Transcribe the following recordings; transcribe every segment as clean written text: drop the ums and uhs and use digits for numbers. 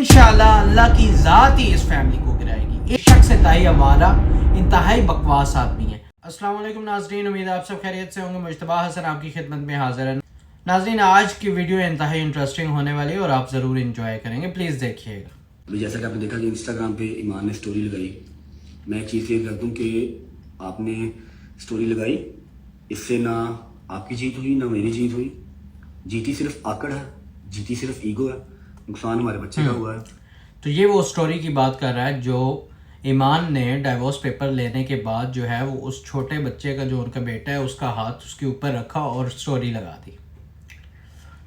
इंशाल्लाह अल्लाह की ज़ात ही इस फैमिली को गिराएगी। एक शख्स इंतहाई आवारा, इंतहाई बकवास आदमी है। अस्सलाम वालेकुम नाज़रीन, उम्मीद है आप सब खैरियत से होंगे। मुज्तबा हसन आपकी खिदमत में हाजिर है। नाज़रीन, आज की वीडियो इंतहाई इंटरेस्टिंग होने वाली है और आप ज़रूर इंजॉय करेंगे, प्लीज़ देखिएगा। अभी जैसा कि आपने देखा कि इंस्टाग्राम पे ईमान ने स्टोरी लगाई। मैं एक चीज़ क्लियर कर दूं कि आपने स्टोरी लगाई, इससे ना आपकी जीत हुई ना मेरी जीत हुई। जीती सिर्फ आकड़ है, जीती सिर्फ ईगो है, नुकसान हमारे बच्चे का हुआ है। तो ये वो स्टोरी की बात कर रहा है जो ईमान ने डाइवोर्स पेपर लेने के बाद जो है वो उस छोटे बच्चे का, जो उनका बेटा है, उसका हाथ उसके ऊपर रखा और स्टोरी लगा दी।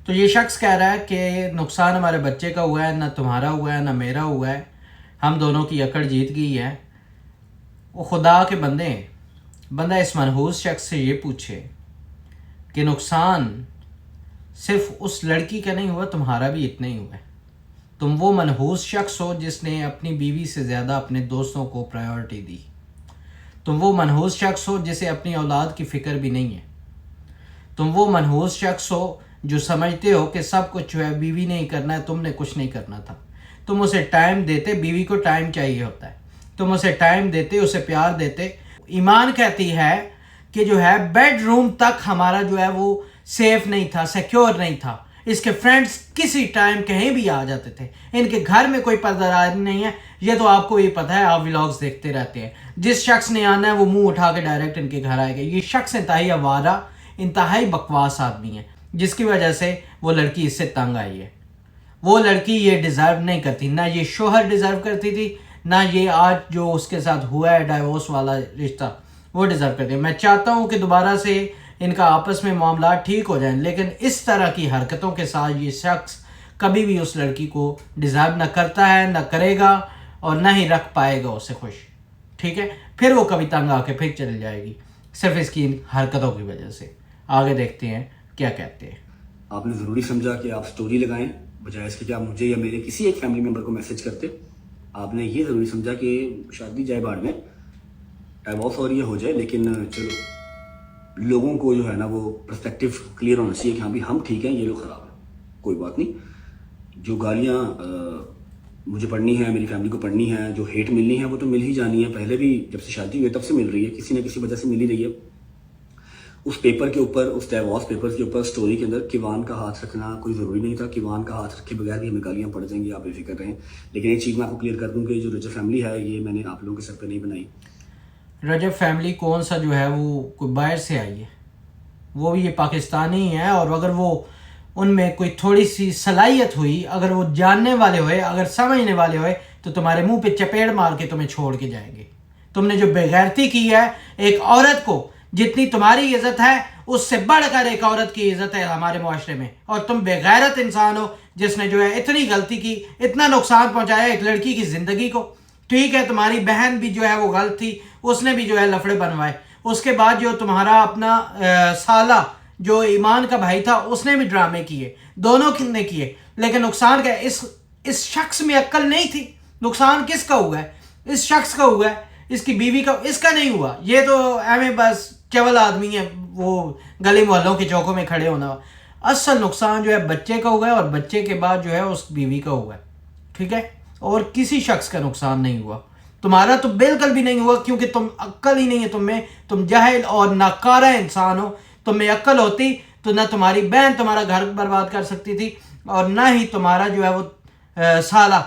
तो ये शख्स कह रहा है कि नुकसान हमारे बच्चे का हुआ है, ना तुम्हारा हुआ है ना मेरा हुआ है, हम दोनों की अकड़ जीत गई है। वो खुदा के बंदे हैं। बंदा इस मनहूस शख्स से ये पूछे कि नुकसान सिर्फ उस लड़की का नहीं हुआ, तुम्हारा भी इतना ही हुआ है। तुम वो मनहूस शख्स हो जिसने अपनी बीवी से ज़्यादा अपने दोस्तों को प्रायोरिटी दी। तुम वो मनहूस शख्स हो जिसे अपनी औलाद की फ़िक्र भी नहीं है। तुम वो मनहूस शख्स हो जो समझते हो कि सब कुछ जो है बीवी ने ही करना है, तुमने कुछ नहीं करना था। तुम उसे टाइम देते, बीवी को टाइम चाहिए होता है, तुम उसे टाइम देते, उसे प्यार देते। ईमान कहती है कि जो है बेडरूम तक हमारा जो है वो सेफ नहीं था, सिक्योर नहीं था। इसके फ्रेंड्स किसी टाइम कहीं भी आ जाते थे। इनके घर में कोई पर्दादारी नहीं है, ये तो आपको ही पता है, आप व्लॉग्स देखते रहते हैं। जिस शख्स ने आना है वो मुंह उठा के डायरेक्ट इनके घर आएगा। ये शख्स इंतहाई आवारा, इंतहाई बकवास आदमी है, जिसकी वजह से वो लड़की इससे तंग आई है। वो लड़की ये डिज़र्व नहीं करती, ना ये शोहर डिज़र्व करती थी, ना ये आज जो उसके साथ हुआ है डाइवोर्स वाला रिश्ता वो डिज़र्व करती है। मैं चाहता हूँ कि दोबारा से इनका आपस में मामला ठीक हो जाए, लेकिन इस तरह की हरकतों के साथ ये शख्स कभी भी उस लड़की को डिज़र्व ना करता है, ना करेगा और ना ही रख पाएगा उसे खुश। ठीक है, फिर वो कभी तंग आके फिर चली जाएगी, सिर्फ इसकी इन हरकतों की वजह से। आगे देखते हैं क्या कहते हैं। आपने ज़रूरी समझा कि आप स्टोरी लगाएं, बजाय इसके कि आप मुझे या मेरे किसी एक फैमिली मेम्बर को मैसेज करते। आपने ये ज़रूरी समझा कि शादी जाए बाढ़ में, डाइवोर्स हो रही है हो जाए, लेकिन चलो लोगों को जो है ना वो पर्सपेक्टिव क्लियर होना चाहिए कि हाँ भी हम ठीक हैं, ये लोग ख़राब हैं। कोई बात नहीं, जो गालियाँ मुझे पढ़नी है, मेरी फैमिली को पढ़नी है, जो हेट मिलनी है वो तो मिल ही जानी है। पहले भी जब से शादी हुई तब से मिल रही है, किसी न किसी वजह से मिल ही रही है। उस पेपर के ऊपर, उस डाइवोर्स पेपर के ऊपर स्टोरी के अंदर किवान का हाथ रखना कोई ज़रूरी नहीं था। किवान का हाथ रखे बगैर भी हमें गालियाँ पड़ जाएंगी, आप बेफिक्र रहें। लेकिन एक चीज़ मैं आपको क्लियर कर दूँ कि जो रजब फैमिली है ये मैंने आप लोगों के सर पे नहीं बनाई। रजब फैमिली कौन सा जो है वो कोई बाहर से आई है, वो भी ये पाकिस्तानी है। और अगर वो उनमें कोई थोड़ी सी सलाहियत हुई, अगर वो जानने वाले हुए, अगर समझने वाले हुए, तो तुम्हारे मुंह पे चपेड़ मार के तुम्हें छोड़ के जाएंगे। तुमने जो बेगैरती की है एक औरत को, जितनी तुम्हारी इज्जत है उससे बढ़कर एक औरत की इज्जत है हमारे मुआशरे में, और तुम बेगैरत इंसान हो जिसने जो है इतनी गलती की, इतना नुकसान पहुंचाया एक लड़की की ज़िंदगी को। ठीक है, तुम्हारी बहन भी जो है वो गलत थी, उसने भी जो है लफड़े बनवाए। उसके बाद जो तुम्हारा अपना साला जो ईमान का भाई था उसने भी ड्रामे किए, दोनों ने किए। लेकिन नुकसान क्या, इस शख्स में अक्ल नहीं थी। नुकसान किसका हुआ है? इस शख्स का हुआ है, इसकी बीवी का, इसका नहीं हुआ। ये तो हमें बस केवल आदमी है, वो गली मोहल्लों के चौकों में खड़े होना। असल नुकसान जो है बच्चे का हुआ है, और बच्चे के बाद जो है उस बीवी का हुआ है। ठीक है, और किसी शख्स का नुकसान नहीं हुआ। तुम्हारा तो बिल्कुल भी नहीं हुआ, क्योंकि तुम अक्ल ही नहीं है तुम्हें, तुम जाहिल और नाकारा इंसान हो। तुम्हें अक्ल होती तो ना तुम्हारी बहन तुम्हारा घर बर्बाद कर सकती थी, और ना ही तुम्हारा जो है वो साला,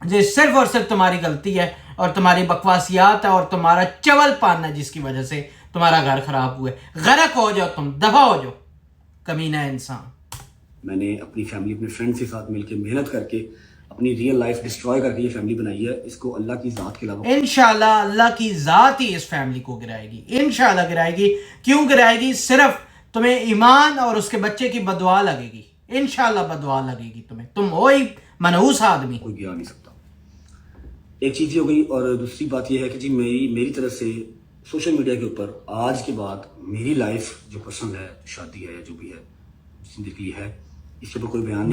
जो सिर्फ और सिर्फ तुम्हारी गलती है और तुम्हारी बकवासियात है और तुम्हारा चवल पान है, जिसकी वजह से तुम्हारा घर खराब हुआ है। गरक हो जाओ, तुम दफा हो जाओ, कमीना इंसान। मैंने अपनी फैमिली, अपने फ्रेंड्स के साथ मिलकर मेहनत करके अपनी रियल लाइफ डिस्ट्रॉय करके ये फैमिली बनाई है। इसको अल्लाह की ज़ात के अलावा इंशाल्लाह अल्लाह की ज़ात ही इस फैमिली को गिराएगी। इंशाल्लाह गिराएगी। क्यों गिराएगी? सिर्फ तुम्हें ईमान और उसके बच्चे की बदुआ लगेगी। इंशाल्लाह बदुआ लगेगी तुम्हें। तुम हो ही मनहूस आदमी। कोई गिरा नहीं सकता। एक चीज़ ये हो गई, और दूसरी बात ये है कि जी मेरी तरफ से सोशल मीडिया के ऊपर आज के बाद मेरी लाइफ जो पसंद है, शादी है, जो भी है, जिंदगी है, इसके ऊपर कोई बयान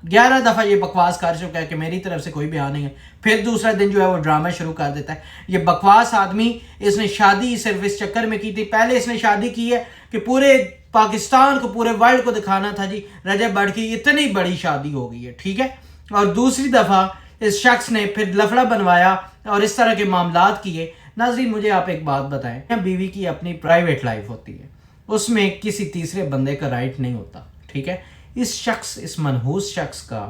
11 दफ़ा ये बकवास कर चुका है कि मेरी तरफ से कोई बयान नहीं है। फिर दूसरा दिन जो है वो ड्रामा शुरू कर देता है। ये बकवास आदमी, इसने शादी सिर्फ इस चक्कर में की थी। पहले इसने शादी की है कि पूरे पाकिस्तान को, पूरे वर्ल्ड को दिखाना था जी रजब बट की इतनी बड़ी शादी हो गई है। ठीक है, اور دوسری دفعہ اس شخص نے پھر لفڑا بنوایا اور اس طرح کے معاملات کیے. ناظرین مجھے آپ ایک بات بتائیں, بیوی کی اپنی پرائیویٹ لائف ہوتی ہے, اس میں کسی تیسرے بندے کا رائٹ نہیں ہوتا, ٹھیک ہے. اس منحوس شخص کا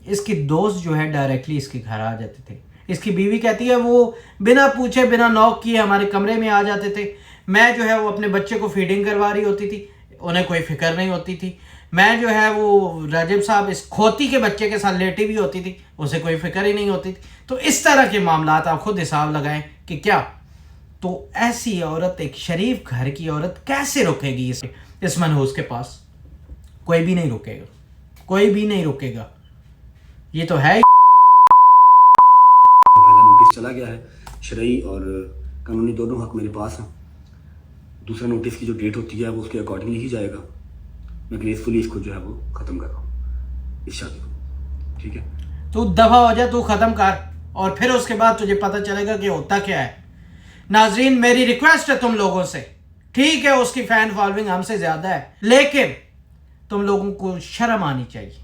اس کی دوست جو ہے ڈائریکٹلی اس کے گھر آ جاتے تھے. اس کی بیوی کہتی ہے وہ بنا پوچھے بنا نوک کیے ہمارے کمرے میں آ جاتے تھے. میں جو ہے وہ اپنے بچے کو فیڈنگ کروا رہی ہوتی تھی, انہیں کوئی فکر نہیں ہوتی تھی. میں جو ہے وہ رجب صاحب اس کھوتی کے بچے کے ساتھ لیٹی بھی ہوتی تھی, اسے کوئی فکر ہی نہیں ہوتی تھی. تو اس طرح کے معاملات آپ خود حساب لگائیں کہ کیا. تو ایسی عورت, ایک شریف گھر کی عورت کیسے رکے گی اس منحوس کے پاس؟ کوئی بھی نہیں رکے گا, کوئی بھی نہیں رکے گا. یہ تو ہے. پہلا نوٹس چلا گیا ہے, شرعی اور قانونی دونوں حق میرے پاس ہیں. دوسرا نوٹس کی جو ڈیٹ ہوتی ہے وہ اس کے اکارڈنگلی ہی جائے گا. میں گریسفلی اس کو جو ہے وہ ختم کر رہا ہوں, اس شادی کو, ٹھیک ہے. تو دفع ہو جائے, تو ختم کر, اور پھر اس کے بعد تجھے پتہ چلے گا کہ ہوتا کیا ہے. ناظرین میری ریکویسٹ ہے تم لوگوں سے, ٹھیک ہے اس کی فین فالوئنگ ہم سے زیادہ ہے, لیکن تم لوگوں کو شرم آنی چاہیے.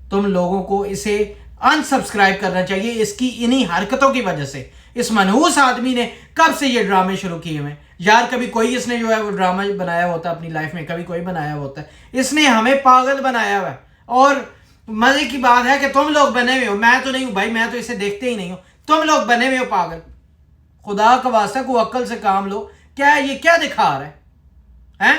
تم لوگوں کو اسے انسبسکرائب کرنا چاہیے اس کی انہی حرکتوں کی وجہ سے. اس منحوس آدمی نے کب سے یہ ڈرامے شروع کیے ہوئے یار. کبھی کوئی اس نے جو ہے وہ ڈرامہ بنایا ہوتا ہے اپنی لائف میں, کبھی کوئی بنایا ہوتا ہے. اس نے ہمیں پاگل بنایا ہوا ہے. اور مزے کی بات ہے کہ تم لوگ بنے ہوئے ہو, میں تو نہیں ہوں بھائی, میں تو اسے دیکھتے ہی نہیں ہوں. تم لوگ بنے ہوئے ہو پاگل. خدا کا واسطہ کو عقل سے کام لو. کیا یہ کیا دکھا رہا ہے؟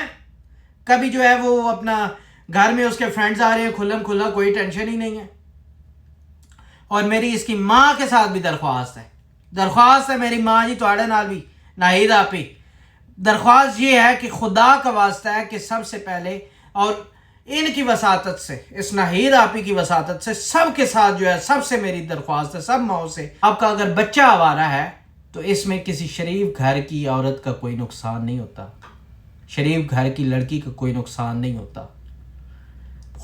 کبھی جو ہے وہ اپنا گھر میں اس کے فرینڈز آ رہے ہیں کھلم کھلا, کوئی ٹینشن ہی نہیں ہے. اور میری اس کی ماں کے ساتھ بھی درخواست ہے میری ماں جی تواڑے نال بھی ناہید آپی, درخواست یہ ہے کہ خدا کا واسطہ ہے کہ سب سے پہلے, اور ان کی وساطت سے, اس ناہید آپی کی وساطت سے سب کے ساتھ جو ہے سب سے میری درخواست ہے, سب ماؤں سے, آپ کا اگر بچہ آوارہ ہے تو اس میں کسی شریف گھر کی عورت کا کوئی نقصان نہیں ہوتا, شریف گھر کی لڑکی کا کوئی نقصان نہیں ہوتا.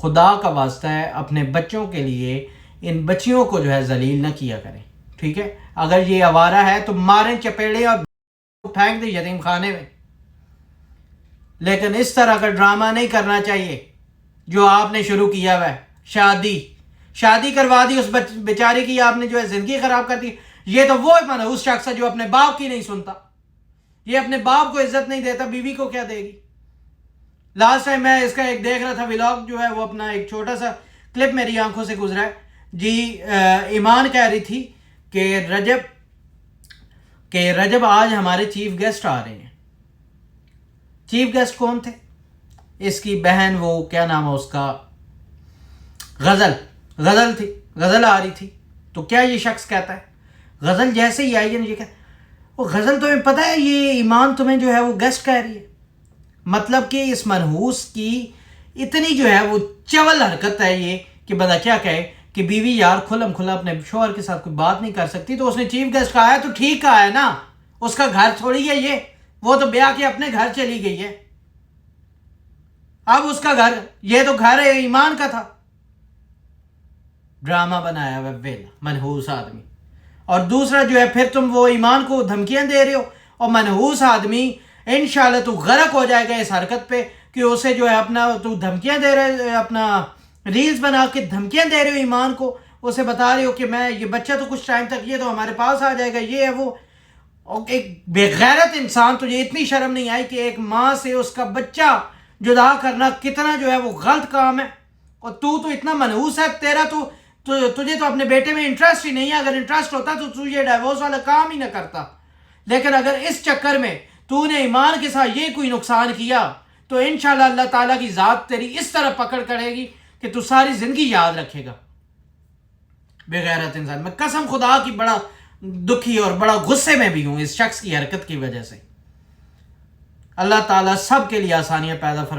خدا کا واسطہ ہے اپنے بچوں کے لیے ان بچیوں کو جو ہے ذلیل نہ کیا کریں, ٹھیک ہے. اگر یہ آوارہ ہے تو ماریں چپیڑے اور پھینک دیں یتیم خانے میں, لیکن اس طرح کا ڈرامہ نہیں کرنا چاہیے جو آپ نے شروع کیا ہوا ہے. شادی کروا دی اس بیچاری کی, آپ نے جو ہے زندگی خراب کر دی. یہ تو وہ منحوس شخص ہے جو اپنے باپ کی نہیں سنتا, یہ اپنے باپ کو عزت نہیں دیتا, بیوی کو کیا دے گی. لاسٹ ٹائم میں اس کا ایک دیکھ رہا تھا ولاگ, جو ہے وہ اپنا ایک چھوٹا سا کلپ میری آنکھوں سے گزرا ہے جی. ایمان کہہ رہی تھی کہ رجب آج ہمارے چیف گیسٹ آ رہے ہیں. چیف گیسٹ کون تھے؟ اس کی بہن, وہ کیا نام ہے اس کا, غزل تھی, غزل آ رہی تھی. تو کیا یہ شخص کہتا ہے, غزل جیسے ہی آئی ہے یہ کہتا وہ غزل تمہیں پتہ ہے یہ ایمان تمہیں جو ہے وہ گیسٹ کہہ رہی ہے. مطلب کہ اس منحوس کی اتنی جو ہے وہ چول حرکت ہے یہ کہ بندہ کیا کہے کہ بیوی یار کھلم کھلا اپنے شوہر کے ساتھ کوئی بات نہیں کر سکتی, تو اس نے چیف گیسٹ کہا ہے تو ٹھیک کہا ہے نا, اس کا گھر تھوڑی ہے یہ, وہ تو بیاہ کے اپنے گھر چلی گئی ہے. اب اس کا گھر, یہ تو گھر ایمان کا تھا. ڈرامہ بنایا ہوا ویلا منحوس آدمی. اور دوسرا جو ہے پھر تم وہ ایمان کو دھمکیاں دے رہے ہو, اور منحوس آدمی انشاءاللہ تو غرق ہو جائے گا اس حرکت پہ کہ اسے جو ہے اپنا تو دھمکیاں دے رہے, اپنا ریلز بنا کے دھمکیاں دے رہے ہو ایمان کو, اسے بتا رہے ہو کہ میں یہ بچہ تو کچھ ٹائم تک یہ تو ہمارے پاس آ جائے گا, یہ ہے وہ. اور ایک بے غیرت انسان, تجھے اتنی شرم نہیں آئی کہ ایک ماں سے اس کا بچہ جدا کرنا کتنا جو ہے وہ غلط کام ہے. اور تو اتنا منحوس ہے, تجھے تو اپنے بیٹے میں انٹرسٹ ہی نہیں ہے. اگر انٹرسٹ ہوتا تو یہ ڈائیورس والا کام ہی نہ کرتا. لیکن اگر اس چکر میں تو نے ایمان کے ساتھ یہ کوئی نقصان کیا تو انشاءاللہ اللہ تعالیٰ کی ذات تیری اس طرح پکڑ کرے گی کہ تو ساری زندگی یاد رکھے گا. بے غیرت انسان. میں قسم خدا کی بڑا دکھی اور بڑا غصے میں بھی ہوں اس شخص کی حرکت کی وجہ سے. اللہ تعالیٰ سب کے لیے آسانیاں پیدا فرمائے.